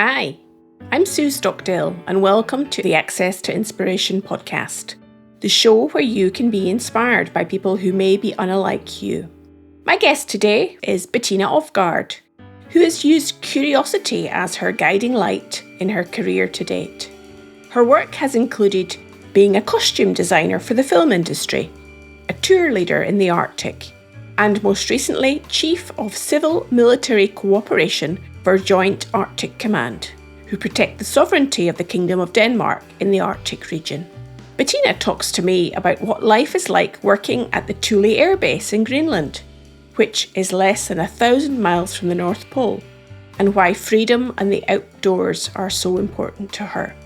Hi, I'm Sue Stockdale, and welcome to the Access to Inspiration podcast, the show where you can be inspired by people who may be unlike you. My guest today is Bettina Ovgaard, who has used curiosity as her guiding light in her career to date. Her work has included being a costume designer for the film industry, a tour leader in the Arctic, and most recently, Chief of Civil-Military Cooperation for Joint Arctic Command, who protect the sovereignty of the Kingdom of Denmark in the Arctic region. Bettina talks to me about what life is like working at the Thule Air Base in Greenland, which is less than 1,000 miles from the North Pole, and why freedom and the outdoors are so important to her.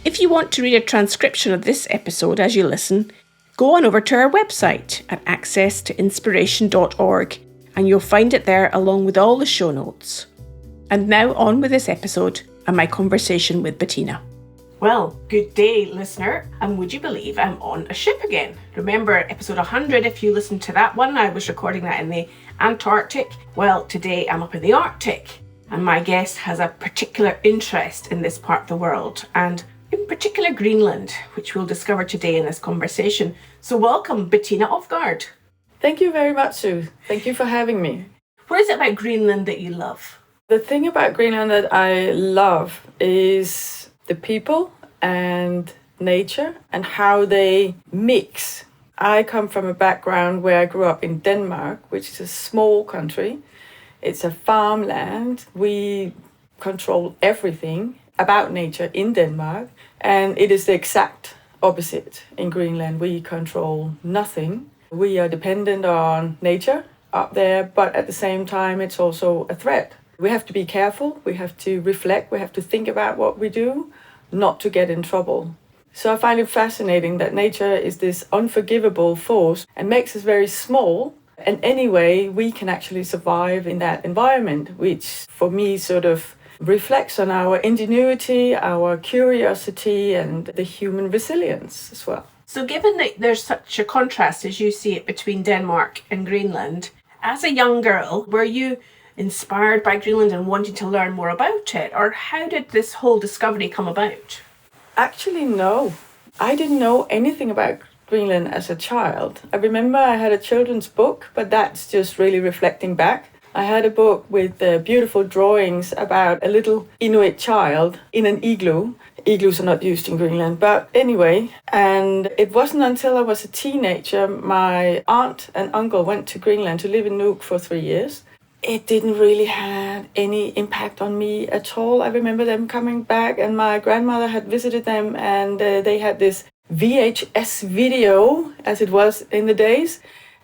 If you want to read a transcription of this episode as you listen, go on over to our website at accesstoinspiration.org and you'll find it there along with all the show notes. And now on with this episode and my conversation with Bettina. Well, good day, listener. And would you believe I'm on a ship again? Remember episode 100, if you listened to that one, I was recording that in the Antarctic. Well, today I'm up in the Arctic, and my guest has a particular interest in this part of the world, and in particular Greenland, which we'll discover today in this conversation. So welcome, Bettina Ovgaard. Thank you very much, Sue. Thank you for having me. What is it about Greenland that you love? The thing about Greenland that I love is the people and nature and how they mix. I come from a background where I grew up in Denmark, which is a small country. It's a farmland. We control everything about nature in Denmark, and it is the exact opposite in Greenland. We control nothing. We are dependent on nature up there, but at the same time it's also a threat. We have to be careful, we have to reflect, we have to think about what we do, not to get in trouble. So I find it fascinating that nature is this unforgivable force and makes us very small, and anyway we can actually survive in that environment, which for me sort of reflects on our ingenuity, our curiosity, and the human resilience as well. So given that there's such a contrast, as you see it, between Denmark and Greenland, as a young girl, were you inspired by Greenland and wanting to learn more about it? Or how did this whole discovery come about? Actually, no. I didn't know anything about Greenland as a child. I remember I had a children's book, but that's just really reflecting back. I had a book with beautiful drawings about a little Inuit child in an igloo. Igloos are not used in Greenland, but anyway. And it wasn't until I was a teenager, my aunt and uncle went to Greenland to live in Nuuk for 3 years. It didn't really have any impact on me at all. I remember them coming back, and my grandmother had visited them, and they had this VHS video, as it was in the days,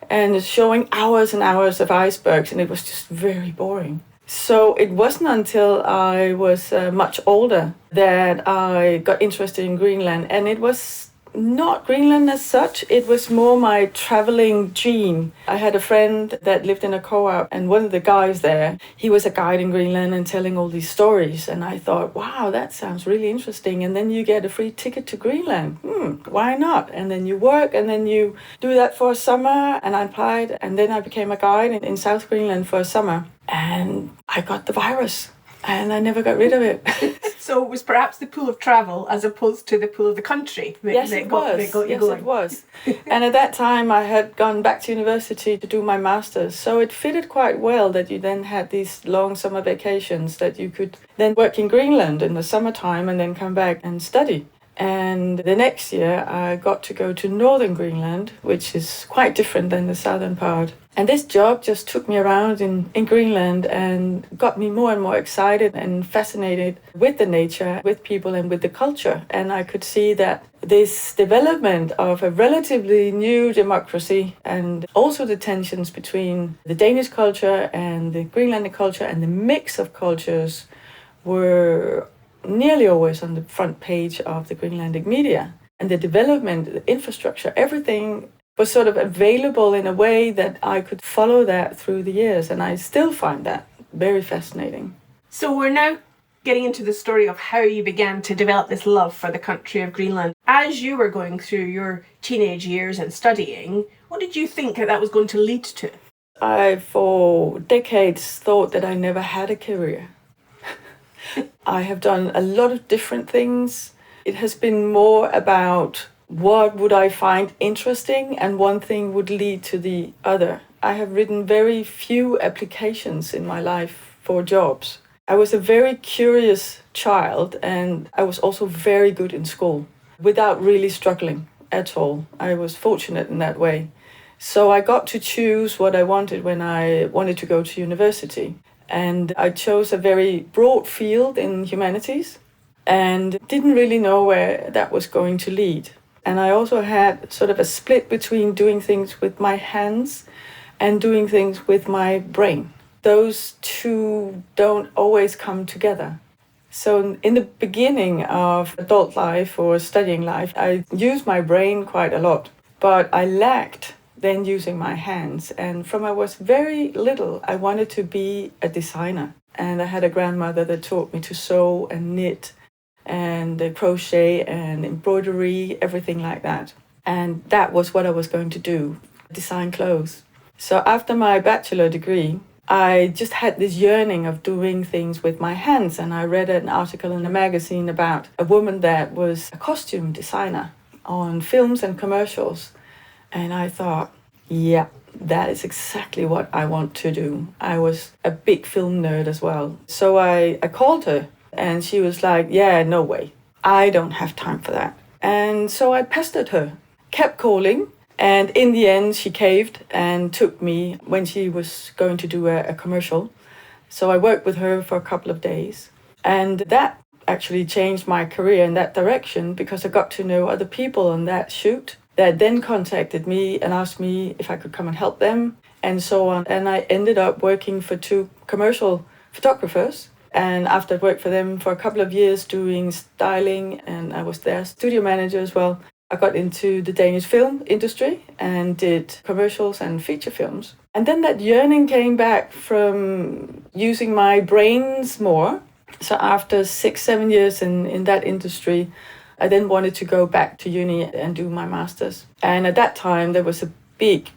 and showing hours and hours of icebergs, and it was just very boring. So it wasn't until I was much older that I got interested in Greenland, and it was not Greenland as such, it was more my traveling gene. I had a friend that lived in a co-op, and one of the guys there, he was a guide in Greenland and telling all these stories, and I thought, wow, that sounds really interesting. And then you get a free ticket to Greenland. Why not? And then you work, and then you do that for a summer, and I applied, and then I became a guide in South Greenland for a summer, and I got the virus. And I never got rid of it. So it was perhaps the pull of travel as opposed to the pull of the country that, yes, that it got, was. that got you yes, going. It was. And at that time, I had gone back to university to do my master's. So it fitted quite well that you then had these long summer vacations that you could then work in Greenland in the summertime and then come back and study. And the next year, I got to go to northern Greenland, which is quite different than the southern part. And this job just took me around in Greenland and got me more and more excited and fascinated with the nature, with people, and with the culture. And I could see that this development of a relatively new democracy, and also the tensions between the Danish culture and the Greenlandic culture and the mix of cultures, were nearly always on the front page of the Greenlandic media. And the development, the infrastructure, everything was sort of available in a way that I could follow that through the years. And I still find that very fascinating. So we're now getting into the story of how you began to develop this love for the country of Greenland. As you were going through your teenage years and studying, what did you think that was going to lead to? I, for decades, thought that I never had a career. I have done a lot of different things. It has been more about what would I find interesting, and one thing would lead to the other. I have written very few applications in my life for jobs. I was a very curious child, and I was also very good in school without really struggling at all. I was fortunate in that way. So I got to choose what I wanted when I wanted to go to university. And I chose a very broad field in humanities and didn't really know where that was going to lead. And I also had sort of a split between doing things with my hands and doing things with my brain. Those two don't always come together. So in the beginning of adult life or studying life, I used my brain quite a lot, but I lacked then using my hands. And from I was very little, I wanted to be a designer. And I had a grandmother that taught me to sew and knit and crochet and embroidery, everything like that. And that was what I was going to do, design clothes. So after my bachelor degree, I just had this yearning of doing things with my hands. And I read an article in a magazine about a woman that was a costume designer on films and commercials. And I thought, yeah, that is exactly what I want to do. I was a big film nerd as well. So I called her and she was like, yeah, no way. I don't have time for that. And so I pestered her, kept calling. And in the end, she caved and took me when she was going to do a commercial. So I worked with her for a couple of days. And that actually changed my career in that direction because I got to know other people on that shoot that then contacted me and asked me if I could come and help them and so on. And I ended up working for 2 commercial photographers. And after I worked for them for a couple of years doing styling, and I was their studio manager as well, I got into the Danish film industry and did commercials and feature films. And then that yearning came back from using my brains more. So after 6-7 years in that industry, I then wanted to go back to uni and do my master's. And at that time, there was a big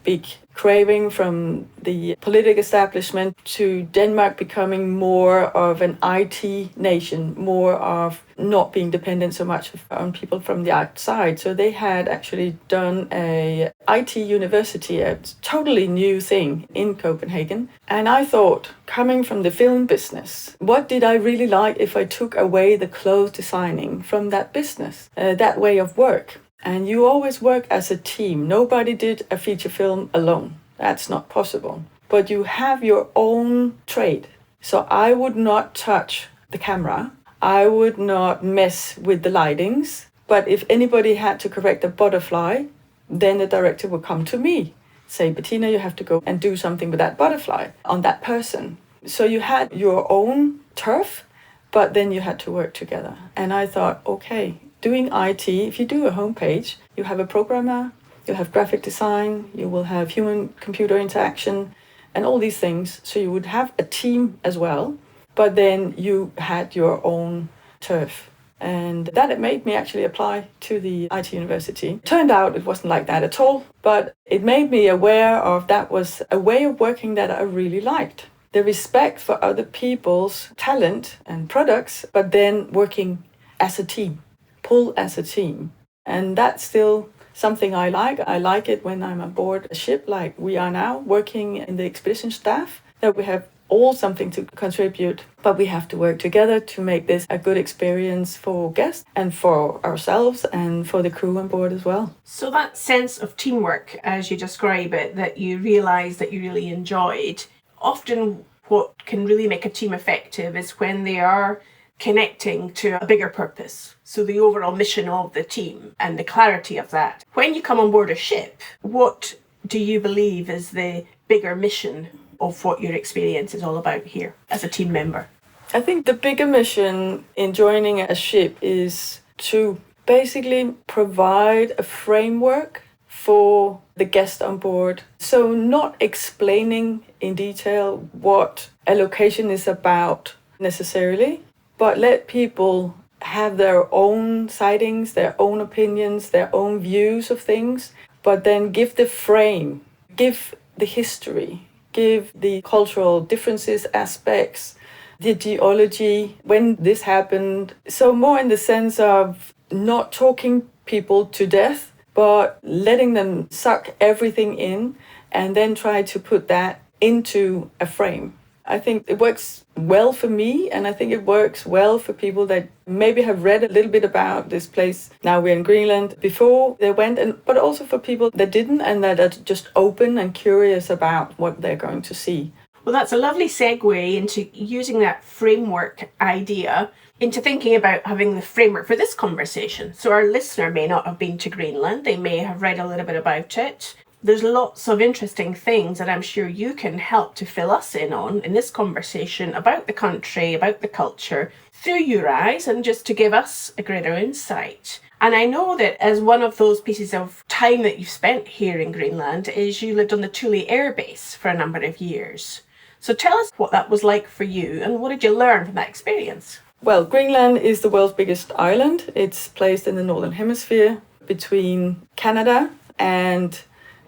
craving from the political establishment to Denmark becoming more of an IT nation, more of not being dependent so much on people from the outside. So they had actually done a IT university, a totally new thing in Copenhagen. And I thought, coming from the film business, what did I really like if I took away the clothes designing from that business, that way of work? And you always work as a team. Nobody did a feature film alone. That's not possible. But you have your own trade. So I would not touch the camera. I would not mess with the lightings. But if anybody had to correct a butterfly, then the director would come to me. Say, Bettina, you have to go and do something with that butterfly on that person. So you had your own turf, but then you had to work together. And I thought, okay, doing IT, if you do a homepage, you have a programmer, you have graphic design, you will have human-computer interaction, and all these things. So you would have a team as well, but then you had your own turf. And that it made me actually apply to the IT university. Turned out it wasn't like that at all, but it made me aware of that was a way of working that I really liked. The respect for other people's talent and products, but then working as a team. Pull as a team. And that's still something I like. I like it when I'm aboard a ship like we are now, working in the expedition staff, that we have all something to contribute, but we have to work together to make this a good experience for guests and for ourselves and for the crew on board as well. So that sense of teamwork, as you describe it, that you realise that you really enjoyed, often what can really make a team effective is when they are connecting to a bigger purpose. So the overall mission of the team and the clarity of that. When you come on board a ship, what do you believe is the bigger mission of what your experience is all about here as a team member? I think the bigger mission in joining a ship is to basically provide a framework for the guest on board. So not explaining in detail what a location is about necessarily, but let people have their own sightings, their own opinions, their own views of things, but then give the frame, give the history, give the cultural differences, aspects, the geology, when this happened. So more in the sense of not talking people to death, but letting them suck everything in and then try to put that into a frame. I think it works well for me, and I think it works well for people that maybe have read a little bit about this place. Now we're in Greenland before they went, but also for people that didn't and that are just open and curious about what they're going to see. Well, that's a lovely segue into using that framework idea into thinking about having the framework for this conversation. So our listener may not have been to Greenland. They may have read a little bit about it. There's lots of interesting things that I'm sure you can help to fill us in on in this conversation about the country, about the culture, through your eyes, and just to give us a greater insight. And I know that as one of those pieces of time that you've spent here in Greenland is you lived on the Thule Air Base for a number of years. So tell us what that was like for you and what did you learn from that experience? Well, Greenland is the world's biggest island. It's placed in the Northern Hemisphere between Canada and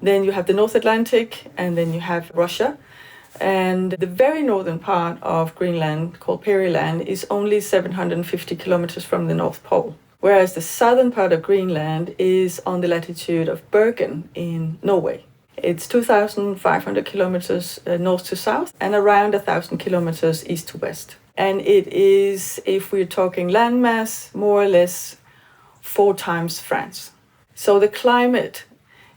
then you have the North Atlantic, and then you have Russia. And the very northern part of Greenland, called Peary is only 750 kilometers from the North Pole. Whereas the southern part of Greenland is on the latitude of Bergen in Norway. It's 2,500 kilometers north to south and around 1,000 kilometers east to west. And it is, if we're talking landmass, more or less 4 times France. So the climate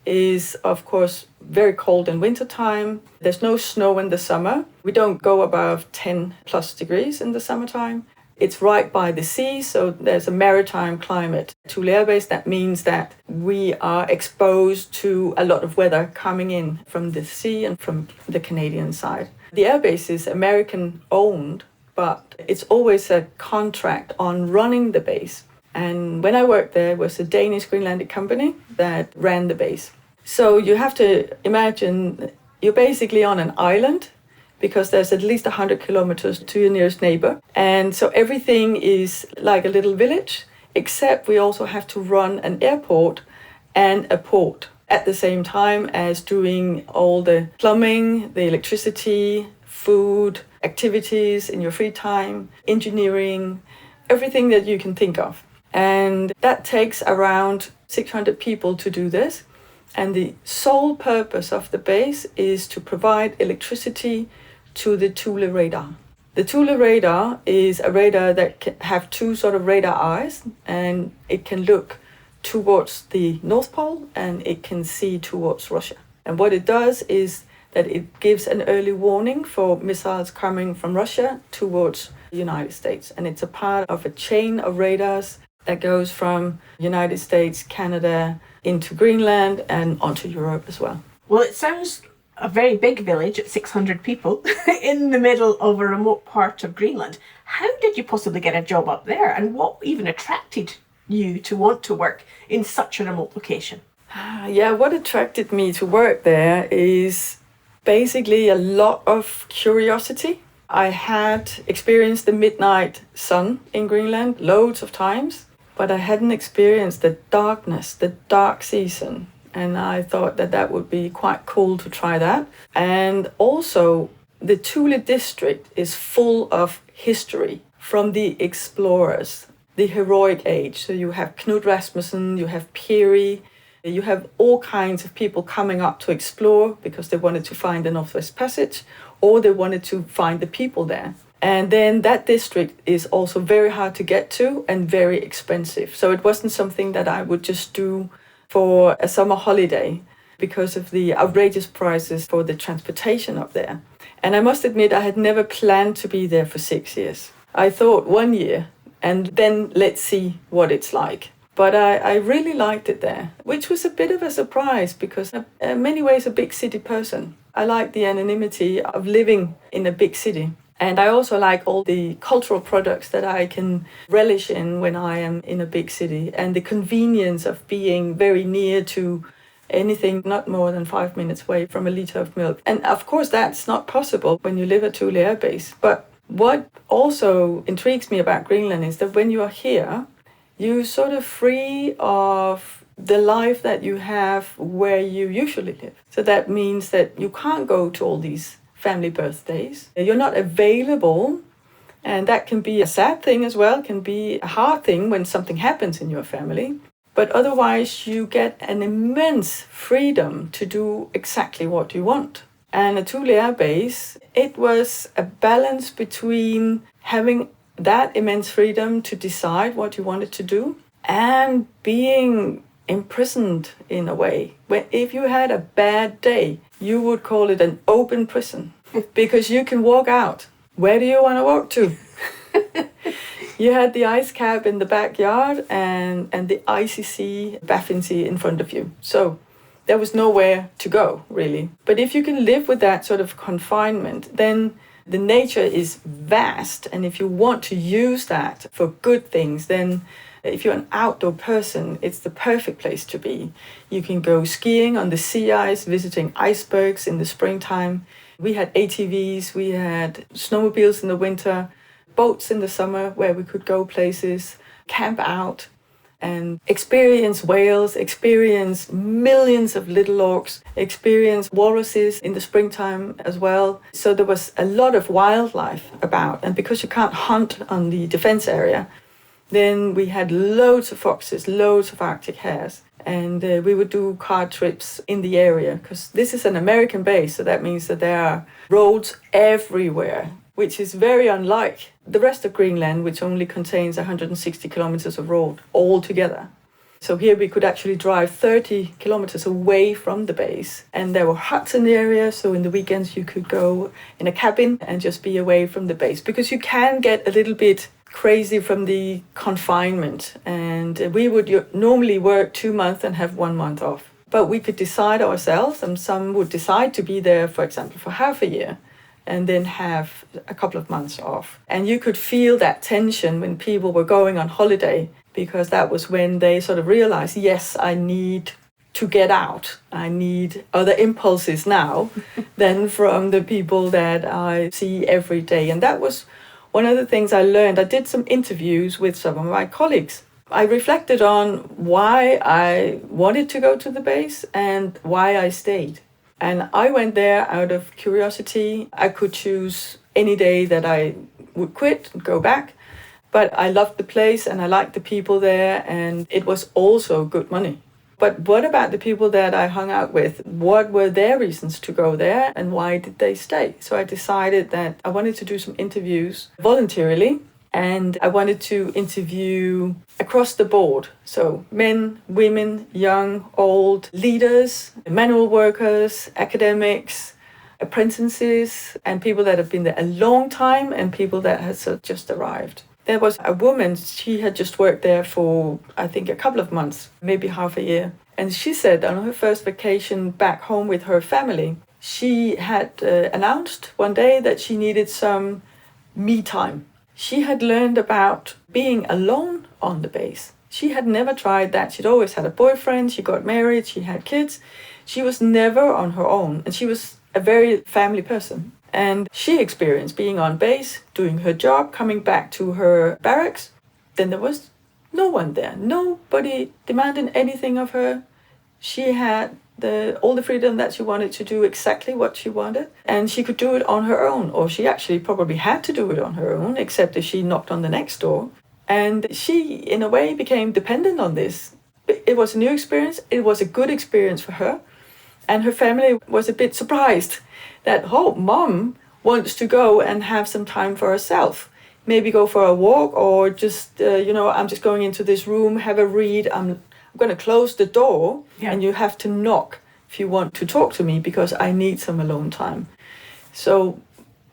is, of course, very cold in wintertime. There's no snow in the summer. We don't go above 10 plus degrees in the summertime. It's right by the sea, so there's a maritime climate. Thule Air Base, that means that we are exposed to a lot of weather coming in from the sea and from the Canadian side. The airbase is American owned, but it's always a contract on running the base. And when I worked there, it was a Danish Greenlandic company that ran the base. So you have to imagine you're basically on an island because there's at least 100 kilometers to your nearest neighbor. And so everything is like a little village, except we also have to run an airport and a port at the same time as doing all the plumbing, the electricity, food, activities in your free time, engineering, everything that you can think of. And that takes around 600 people to do this. And the sole purpose of the base is to provide electricity to the Thule radar. The Thule radar is a radar that can have 2 sort of radar eyes, and it can look towards the North Pole and it can see towards Russia. And what it does is that it gives an early warning for missiles coming from Russia towards the United States. And it's a part of a chain of radars that goes from United States, Canada, into Greenland and onto Europe as well. Well, it sounds a very big village at 600 people in the middle of a remote part of Greenland. How did you possibly get a job up there, and what even attracted you to want to work in such a remote location? Yeah, what attracted me to work there is basically a lot of curiosity. I had experienced the midnight sun in Greenland loads of times, but I hadn't experienced the darkness, the dark season. And I thought that that would be quite cool to try that. And also, the Thule district is full of history from the explorers, the heroic age. So you have Knud Rasmussen, you have Peary, you have all kinds of people coming up to explore because they wanted to find the Northwest Passage or they wanted to find the people there. And then that district is also very hard to get to and very expensive. So it wasn't something that I would just do for a summer holiday because of the outrageous prices for the transportation up there. And I must admit, I had never planned to be there for 6 years. I thought 1 year and then let's see what it's like. But I really liked it there, which was a bit of a surprise because I'm in many ways a big city person. I like the anonymity of living in a big city. And I also like all the cultural products that I can relish in when I am in a big city, and the convenience of being very near to anything not more than 5 minutes away from a liter of milk. And of course, that's not possible when you live at Thule Air Base. But what also intrigues me about Greenland is that when you are here, you're sort of free of the life that you have where you usually live. So that means that you can't go to all these family birthdays. You're not available And that can be a sad thing as well, can be a hard thing when something happens in your family. But otherwise, you get an immense freedom to do exactly what you want. And at Thule Air Base, it was a balance between having that immense freedom to decide what you wanted to do and being imprisoned in a way. If you had a bad day, you would call it an open prison because you can walk out. Where do you want to walk to? You had the ice cap in the backyard and the icy sea, bathing sea in front of you. So there was nowhere to go, really. But if you can live with that sort of confinement, then the nature is vast. And if you want to use that for good things, then if you're an outdoor person, it's the perfect place to be. You can go skiing on the sea ice, visiting icebergs in the springtime. We had ATVs, we had snowmobiles in the winter, boats in the summer where we could go places, camp out and experience whales, experience millions of little auks, experience walruses in the springtime as well. So there was a lot of wildlife about. And because you can't hunt on the defense area, then we had loads of foxes, loads of Arctic hares. And we would do car trips in the area because this is an American base. So that means that there are roads everywhere, which is very unlike the rest of Greenland, which only contains 160 kilometers of road altogether. So here we could actually drive 30 kilometers away from the base. And there were huts in the area. So in the weekends you could go in a cabin and just be away from the base because you can get a little bit crazy from the confinement. And we would normally work 2 months and have 1 month off. But we could decide ourselves, and some would decide to be there, for example, for half a year and then have a couple of months off. And you could feel that tension when people were going on holiday, because that was when they sort of realized, yes, I need to get out. I need other impulses now than from the people that I see every day. And that was one of the things I learned. I did some interviews with some of my colleagues. I reflected on why I wanted to go to the base and why I stayed. And I went there out of curiosity. I could choose any day that I would quit and go back. But I loved the place and I liked the people there, and it was also good money. But what about the people that I hung out with? What were their reasons to go there and why did they stay? So I decided that I wanted to do some interviews voluntarily, and I wanted to interview across the board. So men, women, young, old, leaders, manual workers, academics, apprentices, and people that have been there a long time and people that have just arrived. There was a woman, she had just worked there for, I think, a couple of months, maybe half a year. And she said on her first vacation back home with her family, she had announced one day that she needed some me time. She had learned about being alone on the base. She had never tried that. She'd always had a boyfriend, she got married, she had kids. She was never on her own, and she was a very family person. And she experienced being on base, doing her job, coming back to her barracks. Then there was no one there. Nobody demanding anything of her. She had all the freedom that she wanted to do exactly what she wanted. And she could do it on her own. Or she actually probably had to do it on her own, except if she knocked on the next door. And she, in a way, became dependent on this. It was a new experience. It was a good experience for her. And her family was a bit surprised that, oh, mom wants to go and have some time for herself. Maybe go for a walk or just, I'm just going into this room, have a read. I'm going to close the door and you have to knock if you want to talk to me because I need some alone time. So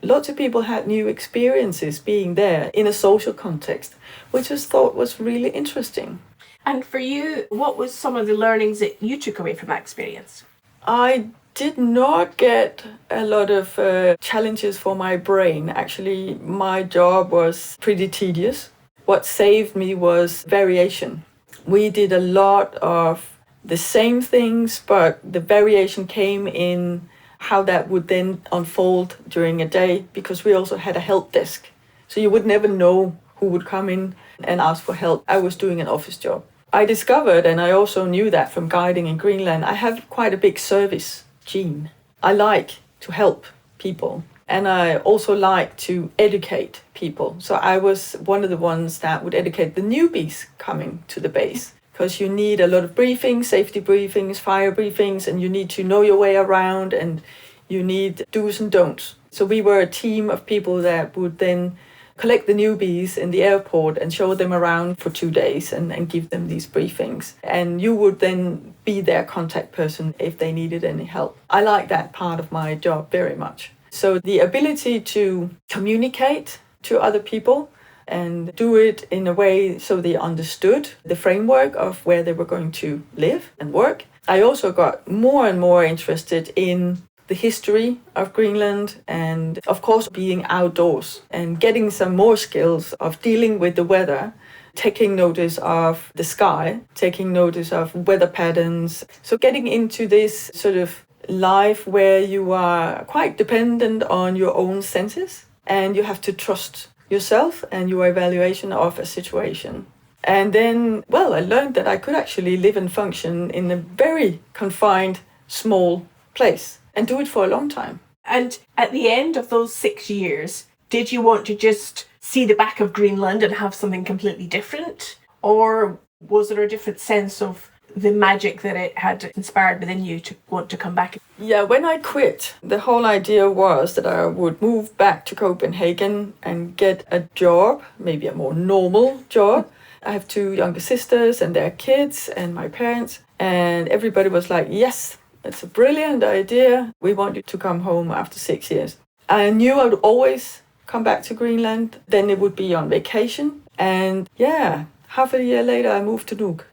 lots of people had new experiences being there in a social context, which I thought was really interesting. And for you, what was some of the learnings that you took away from that experience? I did not get a lot of challenges for my brain. Actually, my job was pretty tedious. What saved me was variation. We did a lot of the same things, but the variation came in how that would then unfold during a day, because we also had a help desk. So you would never know who would come in and ask for help. I was doing an office job. I discovered, and I also knew that from guiding in Greenland, I have quite a big service gene. I like to help people. And I also like to educate people. So I was one of the ones that would educate the newbies coming to the base. Because you need a lot of briefings, safety briefings, fire briefings, and you need to know your way around, and you need do's and don'ts. So we were a team of people that would then collect the newbies in the airport and show them around for 2 days and give them these briefings. And you would then be their contact person if they needed any help. I like that part of my job very much. So the ability to communicate to other people and do it in a way so they understood the framework of where they were going to live and work. I also got more and more interested in the history of Greenland and, of course, being outdoors and getting some more skills of dealing with the weather, taking notice of the sky, taking notice of weather patterns. So getting into this sort of life where you are quite dependent on your own senses and you have to trust yourself and your evaluation of a situation. And then, well, I learned that I could actually live and function in a very confined, small place and do it for a long time. And at the end of those 6 years, did you want to just see the back of Greenland and have something completely different? Or was there a different sense of the magic that it had inspired within you to want to come back? Yeah, when I quit, the whole idea was that I would move back to Copenhagen and get a job, maybe a more normal job. I have 2 younger sisters and their kids and my parents, and everybody was like, yes, it's a brilliant idea. We want you to come home after 6 years. I knew I would always come back to Greenland. Then it would be on vacation. And yeah, half a year later, I moved to Nuuk,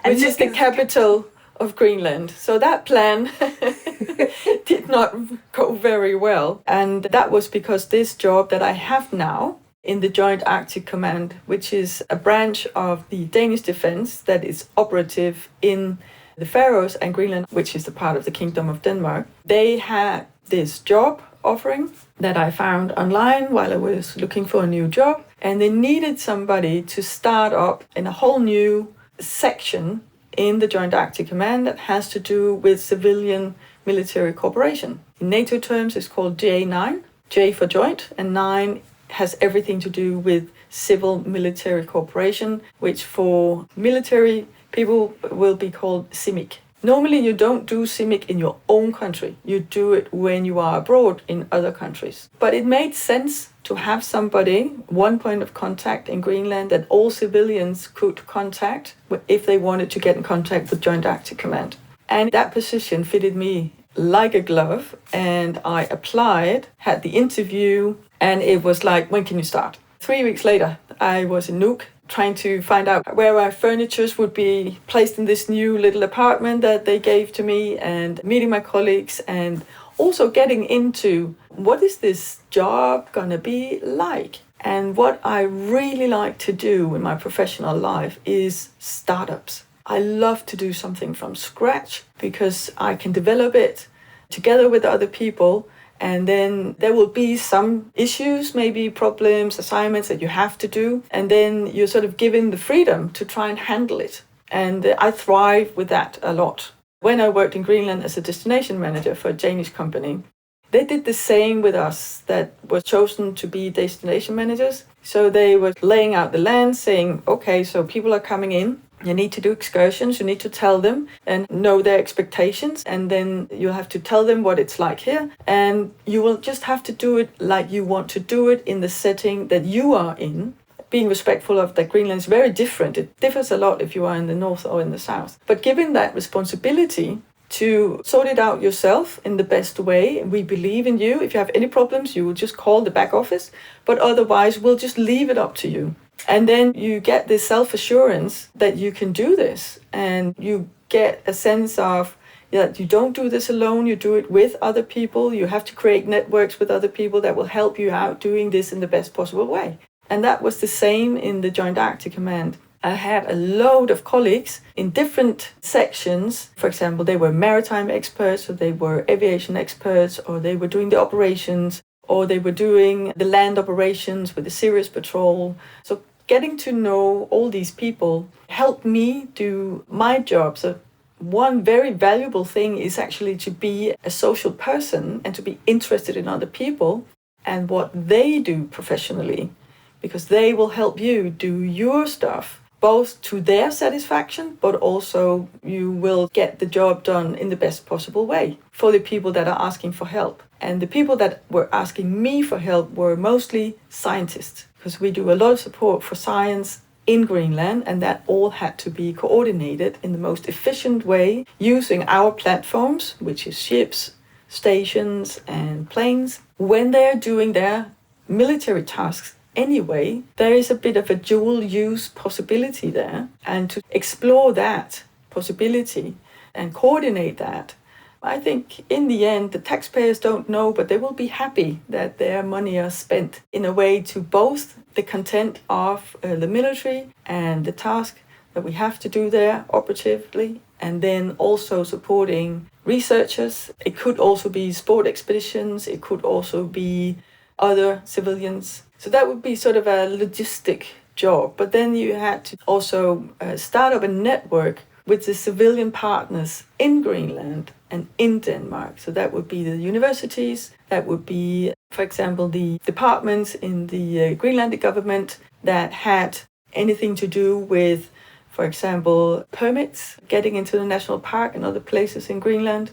which is the capital of Greenland. So that plan did not go very well. And that was because this job that I have now in the Joint Arctic Command, which is a branch of the Danish Defense that is operative in the Faroes and Greenland, which is the part of the Kingdom of Denmark, they had this job offering that I found online while I was looking for a new job. And they needed somebody to start up in a whole new section in the Joint Arctic Command that has to do with civilian military cooperation. In NATO terms, it's called J9, J for joint, and 9 has everything to do with civil military cooperation, which for military people will be called CIMIC. Normally you don't do CIMIC in your own country. You do it when you are abroad in other countries. But it made sense to have somebody, one point of contact in Greenland that all civilians could contact if they wanted to get in contact with Joint Arctic Command. And that position fitted me like a glove, and I applied, had the interview, and it was like, when can you start? 3 weeks later, I was in Nuuk trying to find out where our furniture would be placed in this new little apartment that they gave to me, and meeting my colleagues, and also getting into what is this job gonna be like. And what I really like to do in my professional life is startups. I love to do something from scratch because I can develop it together with other people. And then there will be some issues, maybe problems, assignments that you have to do. And then you're sort of given the freedom to try and handle it. And I thrive with that a lot. When I worked in Greenland as a destination manager for a Danish company, they did the same with us that were chosen to be destination managers. So they were laying out the land saying, okay, so people are coming in. You need to do excursions, you need to tell them and know their expectations, and then you have to tell them what it's like here, and you will just have to do it like you want to do it in the setting that you are in, being respectful of that Greenland is very different. It differs a lot if you are in the north or in the south. But given that responsibility to sort it out yourself in the best way, we believe in you. If you have any problems, you will just call the back office, but otherwise we'll just leave it up to you. And then you get this self-assurance that you can do this, and you get a sense of that you don't do this alone, you do it with other people. You have to create networks with other people that will help you out doing this in the best possible way. And that was the same in the Joint Arctic Command. I had a load of colleagues in different sections. For example, they were maritime experts, or they were aviation experts, or they were doing the operations, or they were doing the land operations with the Sirius Patrol. So getting to know all these people helped me do my job. So one very valuable thing is actually to be a social person and to be interested in other people. and what they do professionally, because they will help you do your stuff, both to their satisfaction, but also you will get the job done in the best possible way for the people that are asking for help. And the people that were asking me for help were mostly scientists, because we do a lot of support for science in Greenland, and that all had to be coordinated in the most efficient way using our platforms, which is ships, stations and planes. When they're doing their military tasks anyway, there is a bit of a dual use possibility there, and to explore that possibility and coordinate that, I think in the end the taxpayers don't know, but they will be happy that their money are spent in a way to both the content of the military and the task that we have to do there operatively, and then also supporting researchers. It could also be sport expeditions, it could also be other civilians. So that would be sort of a logistic job. But then you had to also start up a network with the civilian partners in Greenland and in Denmark. So that would be the universities, that would be, for example, the departments in the Greenlandic government that had anything to do with, for example, permits, getting into the national park and other places in Greenland.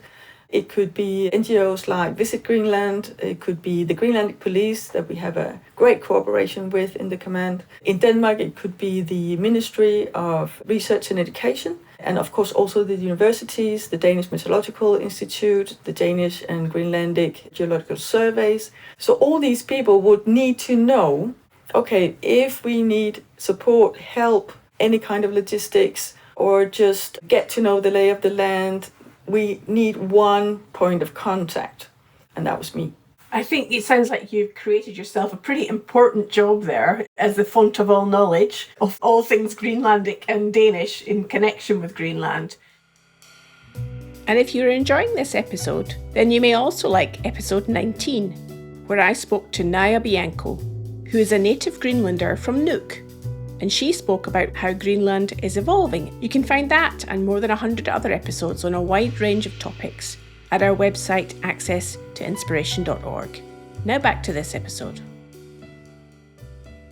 It could be NGOs like Visit Greenland. It could be the Greenlandic police that we have a great cooperation with in the command. In Denmark, it could be the Ministry of Research and Education. And of course, also the universities, the Danish Meteorological Institute, the Danish and Greenlandic Geological Surveys. So all these people would need to know, okay, if we need support, help, any kind of logistics, or just get to know the lay of the land, we need one point of contact, and that was me. I think it sounds like you've created yourself a pretty important job there as the font of all knowledge of all things Greenlandic and Danish in connection with Greenland. And if you're enjoying this episode, then you may also like episode 19, where I spoke to Naya Bianco, who is a native Greenlander from Nuuk, and she spoke about how Greenland is evolving. You can find that and more than 100 other episodes on a wide range of topics at our website accesstoinspiration.org. Now back to this episode.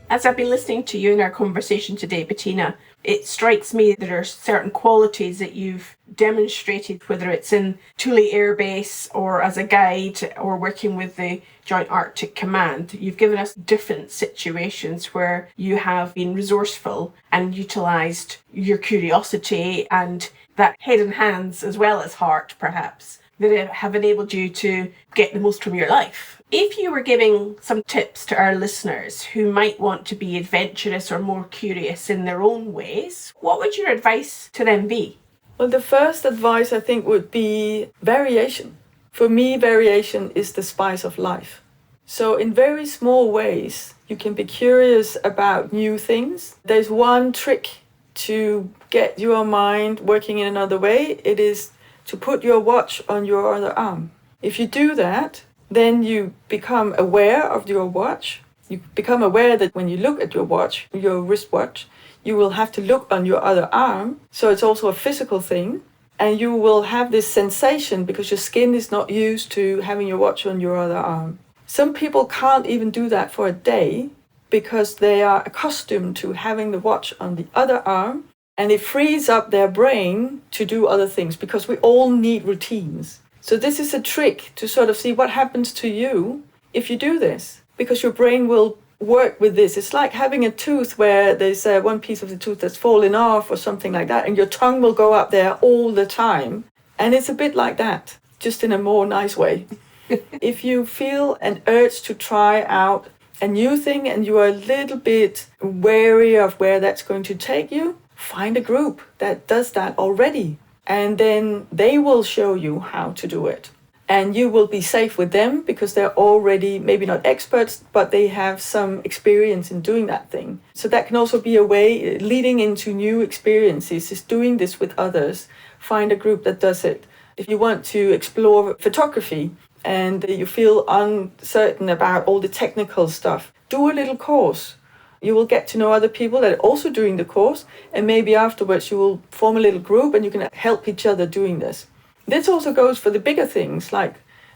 As I've been listening to you in our conversation today, Bettina, it strikes me that there are certain qualities that you've demonstrated, whether it's in Thule Air Base or as a guide or working with the Joint Arctic Command. You've given us different situations where you have been resourceful and utilised your curiosity and that head and hands as well as heart, perhaps, that have enabled you to get the most from your life. If you were giving some tips to our listeners who might want to be adventurous or more curious in their own ways, what would your advice to them be? Well, the first advice I think would be variation. For me, variation is the spice of life. So in very small ways, you can be curious about new things. There's one trick to get your mind working in another way. It is to put your watch on your other arm. If you do that, then you become aware of your watch. You become aware that when you look at your watch, your wristwatch, you will have to look on your other arm. So it's also a physical thing. And you will have this sensation because your skin is not used to having your watch on your other arm. Some people can't even do that for a day because they are accustomed to having the watch on the other arm. And it frees up their brain to do other things because we all need routines. So this is a trick to sort of see what happens to you if you do this, because your brain will work with this. It's like having a tooth where there's one piece of the tooth that's fallen off or something like that, and your tongue will go up there all the time. And it's a bit like that, just in a more nice way. If you feel an urge to try out a new thing and you are a little bit wary of where that's going to take you, find a group that does that already. And then they will show you how to do it. And you will be safe with them because they're already, maybe not experts, but they have some experience in doing that thing. So that can also be a way leading into new experiences, is doing this with others. Find a group that does it. If you want to explore photography and you feel uncertain about all the technical stuff, do a little course. You will get to know other people that are also doing the course, and maybe afterwards you will form a little group and you can help each other doing this. This also goes for the bigger things like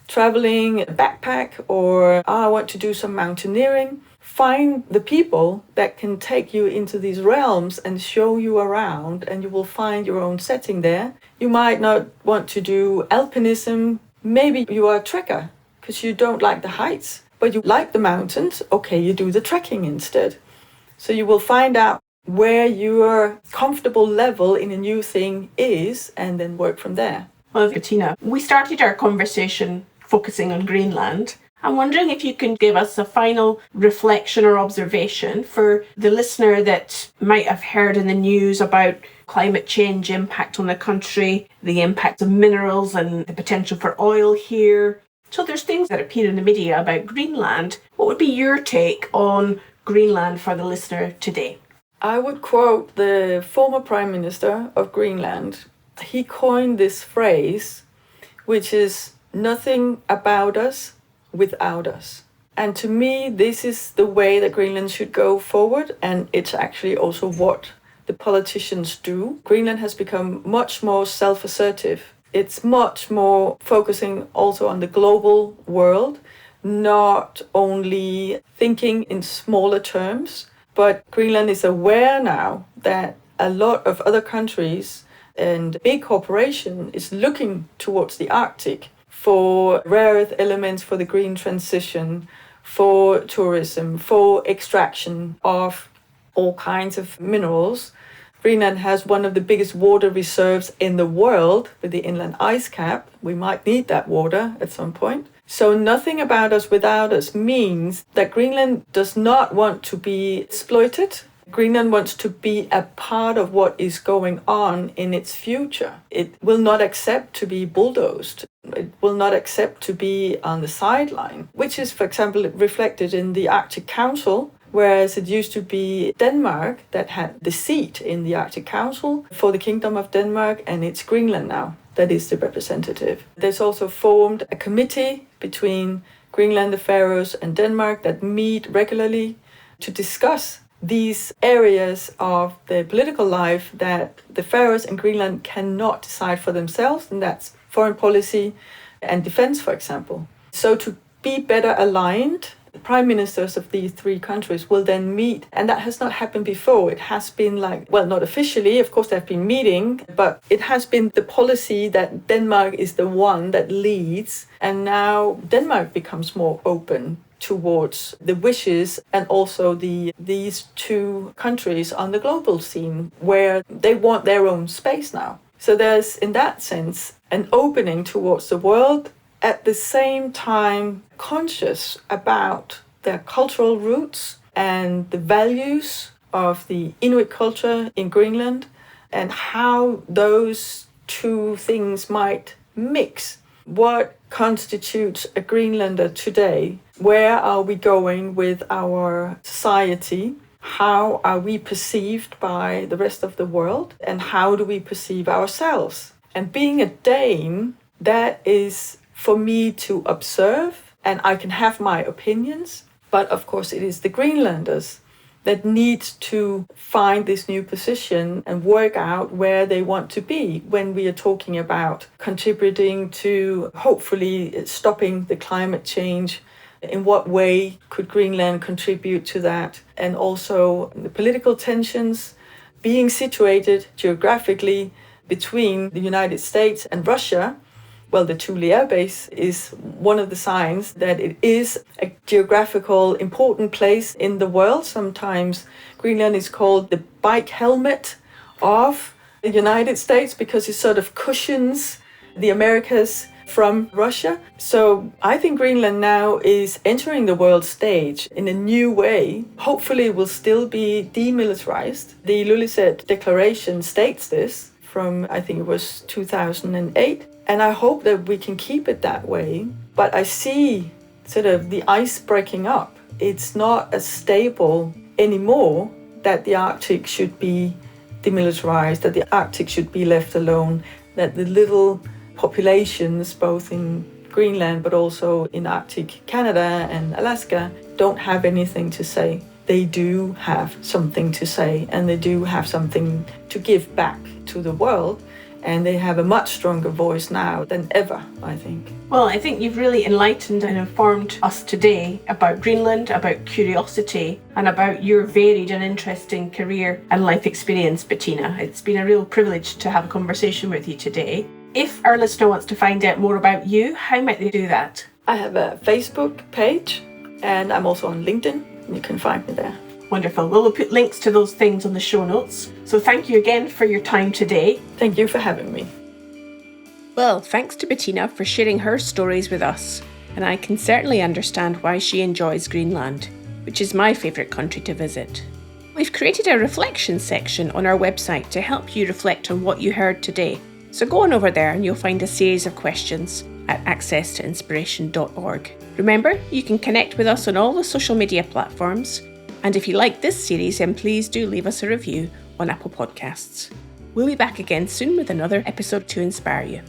traveling a backpack, or I want to do some mountaineering. Find the people that can take you into these realms and show you around, and you will find your own setting there. You might not want to do alpinism. Maybe you are a trekker because you don't like the heights, but you like the mountains. Okay, you do the trekking instead. So you will find out where your comfortable level in a new thing is and then work from there. Well, Bettina, we started our conversation focusing on Greenland. I'm wondering if you can give us a final reflection or observation for the listener that might have heard in the news about climate change impact on the country, the impact of minerals and the potential for oil here. So there's things that appear in the media about Greenland. What would be your take on Greenland for the listener today? I would quote the former Prime Minister of Greenland. He coined this phrase, which is nothing about us without us. And to me, this is the way that Greenland should go forward, and it's actually also what the politicians do. Greenland has become much more self-assertive. It's much more focusing also on the global world, not only thinking in smaller terms, but Greenland is aware now that a lot of other countries and big corporation is looking towards the Arctic for rare earth elements, for the green transition, for tourism, for extraction of all kinds of minerals. Greenland has one of the biggest water reserves in the world with the inland ice cap. We might need that water at some point. So nothing about us without us means that Greenland does not want to be exploited. Greenland wants to be a part of what is going on in its future. It will not accept to be bulldozed. It will not accept to be on the sideline, which is, for example, reflected in the Arctic Council, whereas it used to be Denmark that had the seat in the Arctic Council for the Kingdom of Denmark, and it's Greenland now that is the representative. There's also formed a committee between Greenland, the Faroes, and Denmark that meet regularly to discuss these areas of the political life that the Faroes and Greenland cannot decide for themselves, and that's foreign policy and defense, for example. So to be better aligned, the prime ministers of these three countries will then meet, and that has not happened before. It has been like, well, not officially, of course they've been meeting, but it has been the policy that Denmark is the one that leads, and now Denmark becomes more open towards the wishes and also these two countries on the global scene where they want their own space now. So there's, in that sense, an opening towards the world, at the same time conscious about their cultural roots and the values of the Inuit culture in Greenland and how those two things might mix. What constitutes a Greenlander today? Where are we going with our society? How are we perceived by the rest of the world? And how do we perceive ourselves? And being a Dane, that is for me to observe, and I can have my opinions, but of course it is the Greenlanders that need to find this new position and work out where they want to be when we are talking about contributing to hopefully stopping the climate change. In what way could Greenland contribute to that? And also the political tensions, being situated geographically between the United States and Russia. Well, the Thule Air Base is one of the signs that it is a geographical important place in the world. Sometimes Greenland is called the bike helmet of the United States because it sort of cushions the Americas from Russia. So I think Greenland now is entering the world stage in a new way. Hopefully it will still be demilitarized. The Ilulissat Declaration states this from, I think it was 2008. And I hope that we can keep it that way. But I see sort of the ice breaking up. It's not as stable anymore that the Arctic should be demilitarized, that the Arctic should be left alone, that the little populations, both in Greenland but also in Arctic Canada and Alaska, don't have anything to say. They do have something to say, and they do have something to give back to the world. and they have a much stronger voice now than ever, I think. Well, I think you've really enlightened and informed us today about Greenland, about curiosity, and about your varied and interesting career and life experience, Bettina. It's been a real privilege to have a conversation with you today. If our listener wants to find out more about you, how might they do that? I have a Facebook page, and I'm also on LinkedIn. You can find me there. Wonderful. Well, we'll put links to those things on the show notes. So thank you again for your time today. Thank you for having me. Well, thanks to Bettina for sharing her stories with us. And I can certainly understand why she enjoys Greenland, which is my favourite country to visit. We've created a reflection section on our website to help you reflect on what you heard today. So go on over there and you'll find a series of questions at accesstoinspiration.org. Remember, you can connect with us on all the social media platforms. And if you like this series, then please do leave us a review on Apple Podcasts. We'll be back again soon with another episode to inspire you.